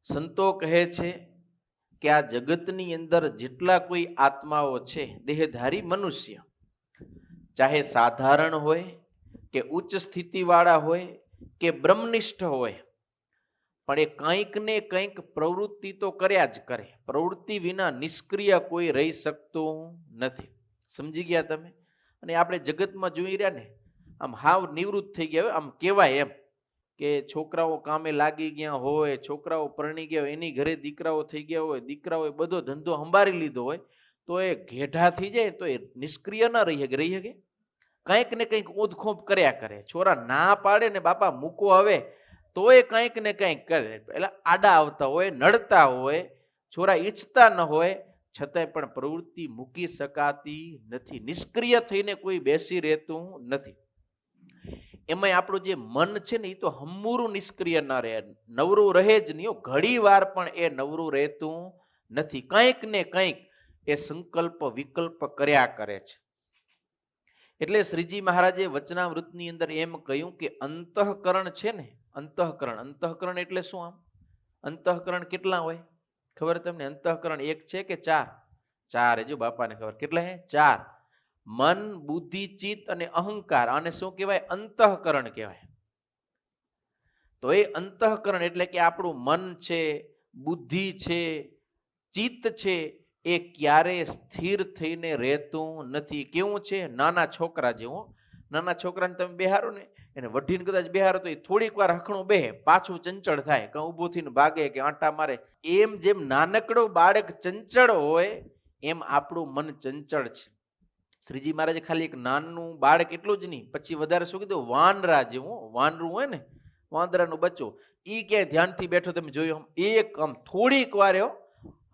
સંતો કહે છે કે આ જગતની અંદર જેટલા કોઈ આત્માઓ છે, દેહધારી મનુષ્ય, ચાહે સાધારણ હોય કે ઉચ્ચ સ્થિતિવાળા હોય કે બ્રહ્મનિષ્ઠ હોય, પણ એ કંઈક ને કંઈક પ્રવૃત્તિ તો કર્યા જ કરે. પ્રવૃત્તિ વિના નિષ્ક્રિય કોઈ રહી શકતું નથી. સમજી ગયા તમે? અને આપણે જગતમાં જોઈ રહ્યા ને, આમ હાવ નિવૃત્ત થઈ ગયા હોય, આમ કહેવાય એમ કે છોકરાઓ કામે લાગી ગયા હોય, છોકરાઓ પરણી ગયા હોય, એની ઘરે દીકરાઓ થઈ ગયા હોય, દીકરાઓએ બધો ધંધો સંભાળી લીધો હોય, તો એ ઘેઢા થઈ જાય તો એ નિષ્ક્રિય ન રહી શકે. કંઈક ને કંઈક ઊંધખોંપ કર્યા કરે. છોરા ના પાડે ને બાપા મૂકો હવે, તો એ કંઈક ને કંઈક કરે. એટલે આડા આવતા હોય, નડતા હોય, છોરા ઈચ્છતા ન હોય, છતાંય પણ પ્રવૃત્તિ મૂકી શકાતી નથી. નિષ્ક્રિય થઈને કોઈ બેસી રહેતું નથી. એમાં આપણું જે મન છે ને, એ તો હમ્મુરું નિષ્ક્રિય ન રહે, નવરું રહે જ નહીં. ઘડી વાર પણ એ નવરું રહેતું નથી. કંઈક ને કંઈક એ સંકલ્પ વિકલ્પ કર્યા કરે છે. એટલે શ્રીજી મહારાજે વચનામૃતની અંદર એમ કહ્યું કે અંતઃકરણ છે ને, અંતઃકરણ એટલે શું? આમ અંતઃકરણ કેટલા હોય ખબર તમને? અંતઃકરણ એક છે કે ચાર? ચાર. જો બાપાને ખબર. કેટલા હે? ચાર. મન, બુદ્ધિ, ચિત્ત અને અહંકાર. આને શું કહેવાય? અંતઃકરણ કહેવાય. તો એ અંતઃકરણ એટલે કે આપણું મન છે, બુદ્ધિ છે, ચિત્ત છે, એ ક્યારે સ્થિર થઈને રહેતું નથી. કેવું છે? નાના છોકરા જેવું. નાના છોકરાને તમે બેહારો ને, એને વઢીને કદાચ બેહારો તો એ થોડીક વાર હખણું બેહે, પાછું ચંચળ થાય, કાં ઊભું થઈને ભાગે કે આંટા મારે. એમ જેમ નાનકડું બાળક ચંચળ હોય, એમ આપણું મન ચંચળ છે. શ્રીજી મહારાજે ખાલી એક નાનું બાળક એટલું જ નહીં, પછી વધારે શું કીધું? વાનરા જેવું. વાનરું હોય ને, વાંદરાનું બચ્ચું, એ ક્યાંય ધ્યાનથી બેઠો તમે જોયું? એક આમ થોડીક વાર એવો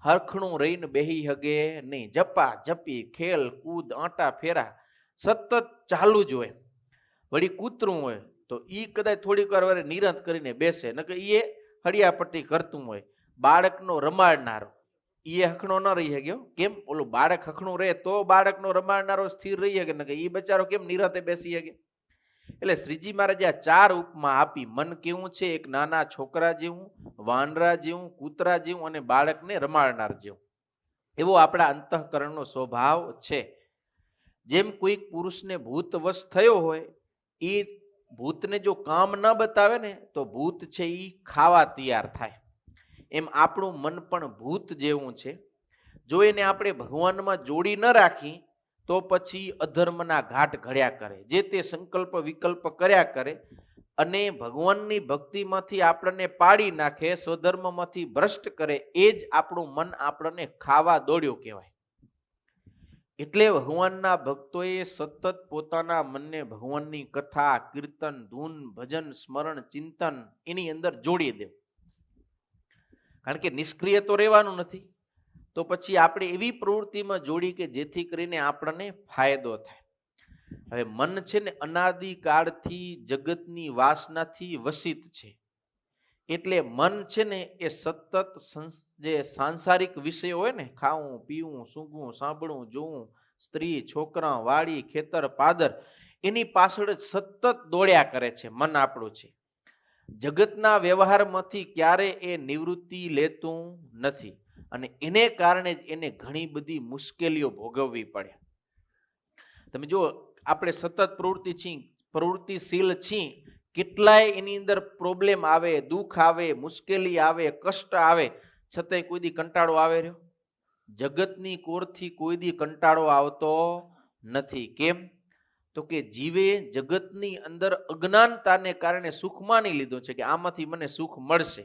હરખણું રહીને બેહી હગે નહીં. જપા જપી, ખેલ કૂદ, આંટા ફેરા સતત ચાલુ જ હોય. વળી કૂતરું હોય તો એ કદાચ થોડીક વાર નિરંત કરીને બેસે, ન કે એ હળિયાપટ્ટી કરતું હોય. બાળકનો રમાડનારો એ હખણો ન રહી શક્યો. કેમ? ઓલું બાળક હખણું રહે તો બાળકનો રમાડનારો સ્થિર રહી શકે, ને કે એ બચારો કેમ નિરાતે બેસી શકે? એટલે શ્રીજી મહારાજે આ ચાર ઉપમા આપી. મન કેવું છે? એક નાના છોકરા જેવું, વાનરા જેવું, કૂતરા જેવું અને બાળકને રમાડનાર જેવું. એવો આપણા અંતઃકરણનો સ્વભાવ છે. જેમ કોઈક પુરુષને ભૂત વશ થયો હોય, એ ભૂતને જો કામ ન બતાવે ને તો ભૂત છે એ ખાવા તૈયાર થાય. એમ આપણું મન પણ ભૂત જેવું છે. જો એને આપણે ભગવાનમાં જોડી ન રાખી તો પછી અધર્મના ઘાટ ઘડ્યા કરે, જે તે સંકલ્પ વિકલ્પ કર્યા કરે અને ભગવાનની ભક્તિમાંથી આપણને પાડી નાખે, સ્વધર્મમાંથી ભ્રષ્ટ કરે. એ જ આપણું મન આપણને ખાવા દોડ્યો કહેવાય. એટલે ભગવાનના ભક્તોએ સતત પોતાના મનને ભગવાનની કથા, કીર્તન, ધૂન, ભજન, સ્મરણ, ચિંતન એની અંદર જોડી દેવું. કારણ કે નિષ્ક્રિય તો રહેવાનું નથી. તો પછી આપણે એવી પ્રવૃત્તિમાં જોડી કે જેથી કરીને આપણને ફાયદો થાય. હવે મન છે ને, અનાદિકાળથી જગતની વાસનાથી વસિત છે. એટલે મન છે ને એ સતત જે સાંસારિક વિષયો હોય ને, ખાવું, પીવું, સૂંઘવું, સાંભળવું, જોવું, સ્ત્રી, છોકરા, વાડી, ખેતર, પાદર, એની પાછળ સતત દોડ્યા કરે છે. મન આપણું છે. જગતના વ્યવહારમાંથી ક્યારે એ નિવૃત્તિ લેતું નથી અને એને કારણે જ એને ઘણી બધી મુશ્કેલીઓ ભોગવવી પડે. તમે જુઓ, આપણે સતત પ્રવૃત્તિશીલ છીએ, કેટલાય એની અંદર પ્રોબ્લેમ આવે, દુઃખ આવે, મુશ્કેલી આવે, કષ્ટ આવે, છતાંય કોઈ દી કંટાળો આવે રહ્યો? જગતની કોરથી કોઈ દી કંટાળો આવતો નથી. કેમ? તો કે જીવે જગતની અંદર અજ્ઞાનતાને કારણે સુખ માની લીધું છે કે આમાંથી મને સુખ મળશે.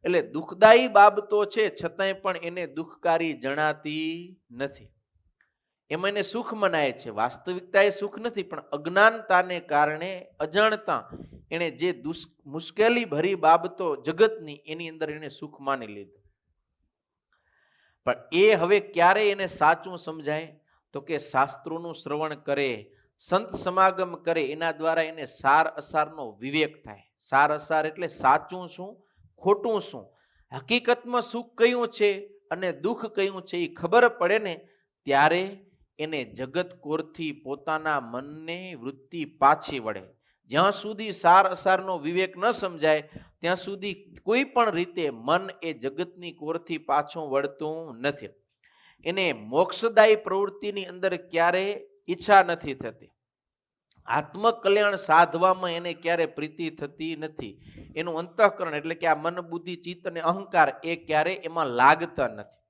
એટલે દુઃખદાયી બાબતો છે, છતાંય પણ એને દુઃખકારી જણાતી નથી. એમાં એને સુખ મનાય છે. વાસ્તવિકતા એ સુખ નથી, પણ અજ્ઞાનતાને કારણે, અજાણતા એને જે મુશ્કેલી ભરી બાબતો જગતની, એની અંદર એને સુખ માની લીધું. પણ એ હવે ક્યારે એને સાચું સમજાય? તો કે શાસ્ત્રોનું શ્રવણ કરે, સંત સમાગમ કરે, એના દ્વારા એને સાર અસારનો વિવેક થાય. સાર અસાર એટલે સાચું શું, ખોટું શું, હકીકતમાં સુખ કયું છે અને દુઃખ કયું છે, એ ખબર પડે ને ત્યારે એને જગત કોરથી પોતાના મનને વૃત્તિ પાછી વળે. જ્યાં સુધી સાર અસારનો વિવેક ન સમજાય ત્યાં સુધી કોઈ પણ રીતે મન એ જગતની કોરથી પાછું વળતું નથી. એને મોક્ષદાયી પ્રવૃત્તિની અંદર ક્યારેય ઈચ્છા નથી થતી. આત્મકલ્યાણ સાધવામાં એને ક્યારે પ્રીતિ થતી નથી. એનું અંતઃકરણ એટલે કે આ મન બુદ્ધિ ચિત્ત અને અહંકાર એ ક્યારે એમાં લાગતા નથી.